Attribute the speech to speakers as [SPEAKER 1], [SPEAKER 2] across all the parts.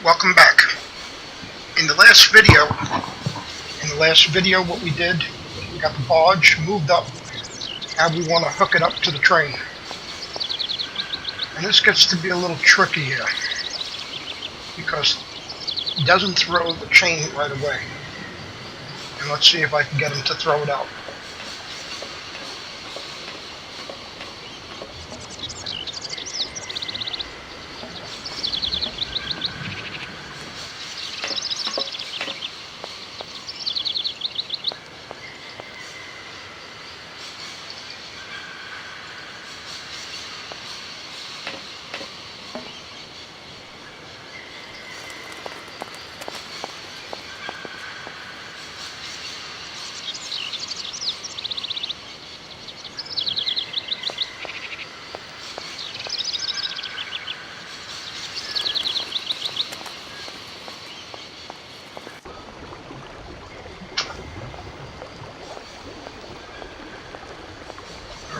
[SPEAKER 1] Welcome back. In the last video what we did, we got the barge moved up, and we want to hook it up to the train. And this gets to be a little tricky here, because it doesn't throw the chain right away. And let's see if I can get him to throw it out.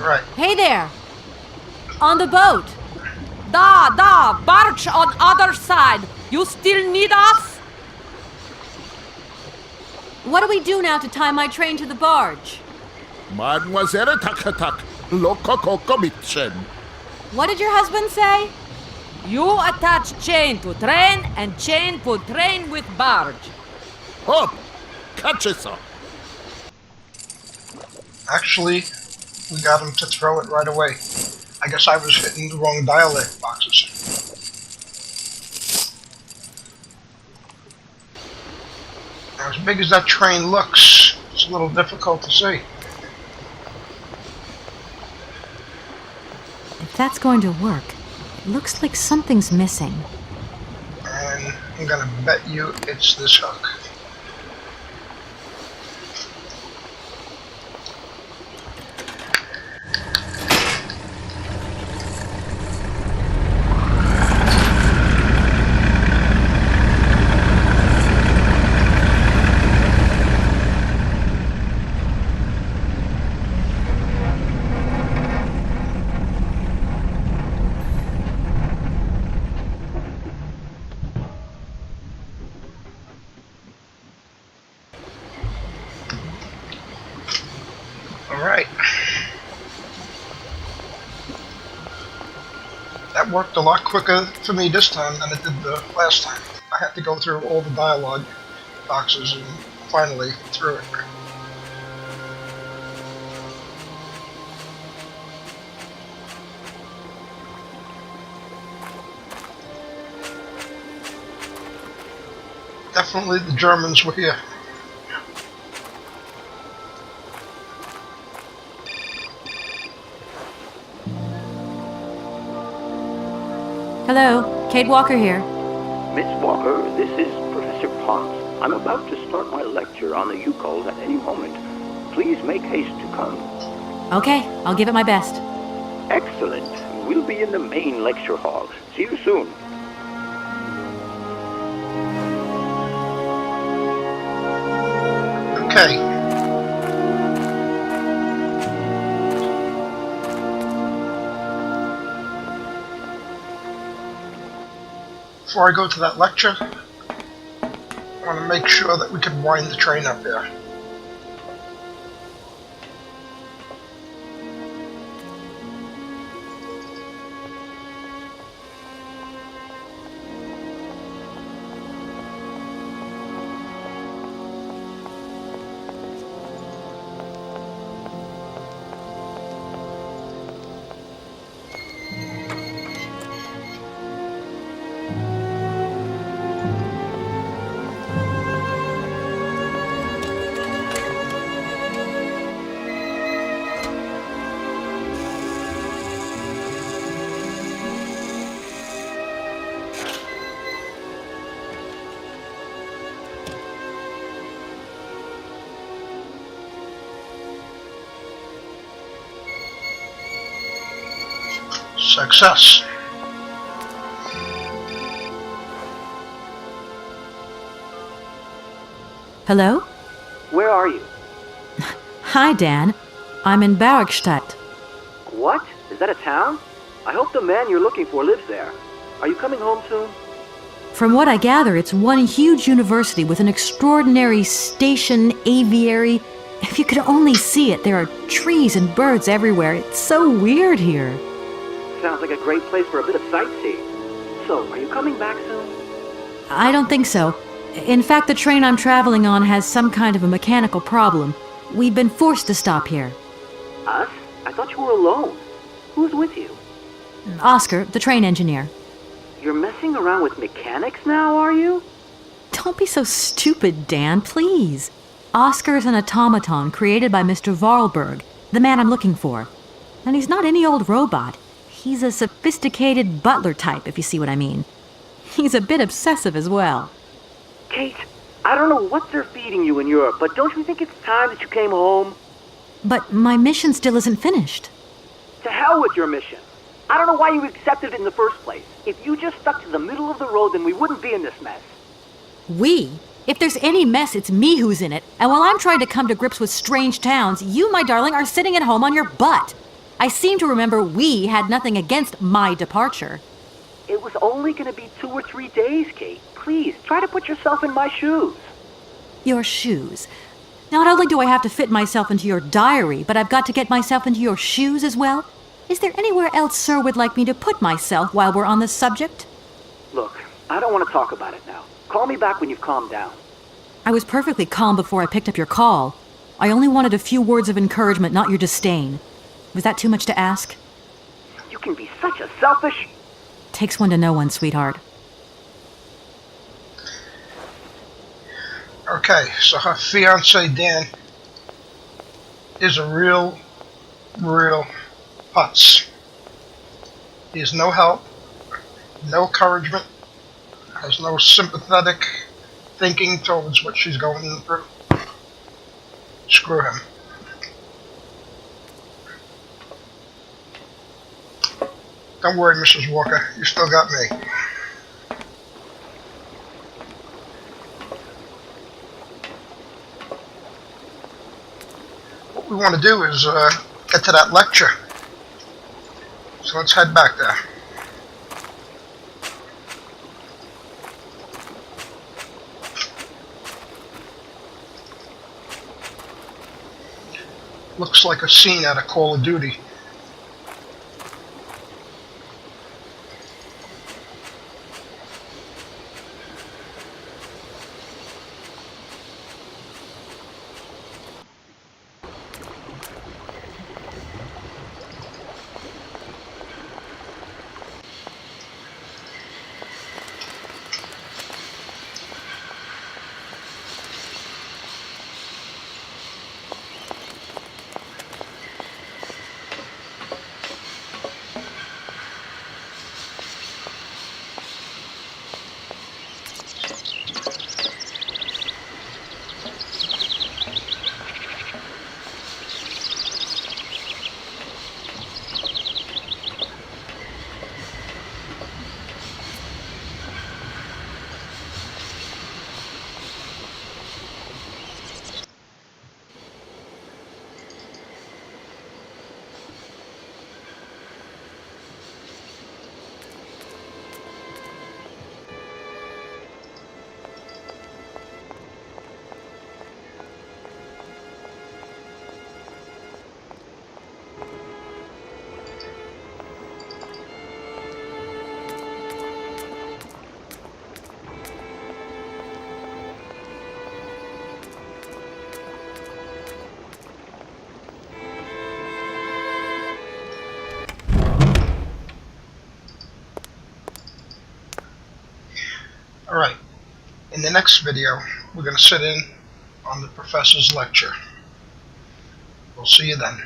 [SPEAKER 1] Right.
[SPEAKER 2] Hey there! On the boat! Barge on other side! You still need us? What do we do now to tie my train to the barge?
[SPEAKER 3] Mademoiselle Tak, loco coco mitchen.
[SPEAKER 2] What did your husband say? You attach chain to train and chain put train with barge.
[SPEAKER 3] Hop, catch it up.
[SPEAKER 1] Actually, we got him to throw it right away. I guess I was hitting the wrong dialect boxes. Now, as big as that train looks, it's a little difficult to see.
[SPEAKER 2] If that's going to work, it looks like something's missing.
[SPEAKER 1] And I'm gonna bet you it's this hook. Alright. That worked a lot quicker for me this time than it did the last time. I had to go through all the dialogue boxes and finally through it. Definitely the Germans were here.
[SPEAKER 2] Hello, Kate Walker here.
[SPEAKER 4] Miss Walker, this is Professor Potts. I'm about to start my lecture on the U-calls at any moment. Please make haste to come.
[SPEAKER 2] Okay, I'll give it my best.
[SPEAKER 4] Excellent. We'll be in the main lecture hall. See you soon.
[SPEAKER 1] Okay. Before I go to that lecture, I want to make sure that we can wind the train up there. Success.
[SPEAKER 2] Hello?
[SPEAKER 4] Where are you?
[SPEAKER 2] Hi, Dan. I'm in Barrackstadt.
[SPEAKER 4] What? Is that a town? I hope the man you're looking for lives there. Are you coming home soon?
[SPEAKER 2] From what I gather, it's one huge university with an extraordinary station aviary. If you could only see it, there are trees and birds everywhere. It's so weird here.
[SPEAKER 4] Sounds like a great place for a bit of sightseeing. So, are you coming back soon?
[SPEAKER 2] I don't think so. In fact, the train I'm traveling on has some kind of a mechanical problem. We've been forced to stop here.
[SPEAKER 4] Us? I thought you were alone. Who's with you?
[SPEAKER 2] Oscar, the train engineer.
[SPEAKER 4] You're messing around with mechanics now, are you?
[SPEAKER 2] Don't be so stupid, Dan, please. Oscar is an automaton created by Mr. Varlberg, the man I'm looking for. And he's not any old robot. He's a sophisticated butler type, if you see what I mean. He's a bit obsessive as well.
[SPEAKER 4] Kate, I don't know what they're feeding you in Europe, but don't you think it's time that you came home?
[SPEAKER 2] But my mission still isn't finished.
[SPEAKER 4] To hell with your mission. I don't know why you accepted it in the first place. If you just stuck to the middle of the road, then we wouldn't be in this mess.
[SPEAKER 2] We? If there's any mess, it's me who's in it. And while I'm trying to come to grips with strange towns, you, my darling, are sitting at home on your butt. I seem to remember we had nothing against my departure.
[SPEAKER 4] It was only going to be 2 or 3 days, Kate. Please, try to put yourself in my shoes.
[SPEAKER 2] Your shoes. Not only do I have to fit myself into your diary, but I've got to get myself into your shoes as well? Is there anywhere else Sir would like me to put myself while we're on this subject?
[SPEAKER 4] Look, I don't want to talk about it now. Call me back when you've calmed down.
[SPEAKER 2] I was perfectly calm before I picked up your call. I only wanted a few words of encouragement, not your disdain. Was that too much to ask?
[SPEAKER 4] You can be such a selfish...
[SPEAKER 2] Takes one to know one, sweetheart.
[SPEAKER 1] Okay, so her fiance Dan is a real putz. He has no help, no encouragement, has no sympathetic thinking towards what she's going through. Screw him. Don't worry, Mrs. Walker, you still got me. What we want to do is get to that lecture. So let's head back there. Looks like a scene out of Call of Duty. Alright, in the next video, we're going to sit in on the professor's lecture. We'll see you then.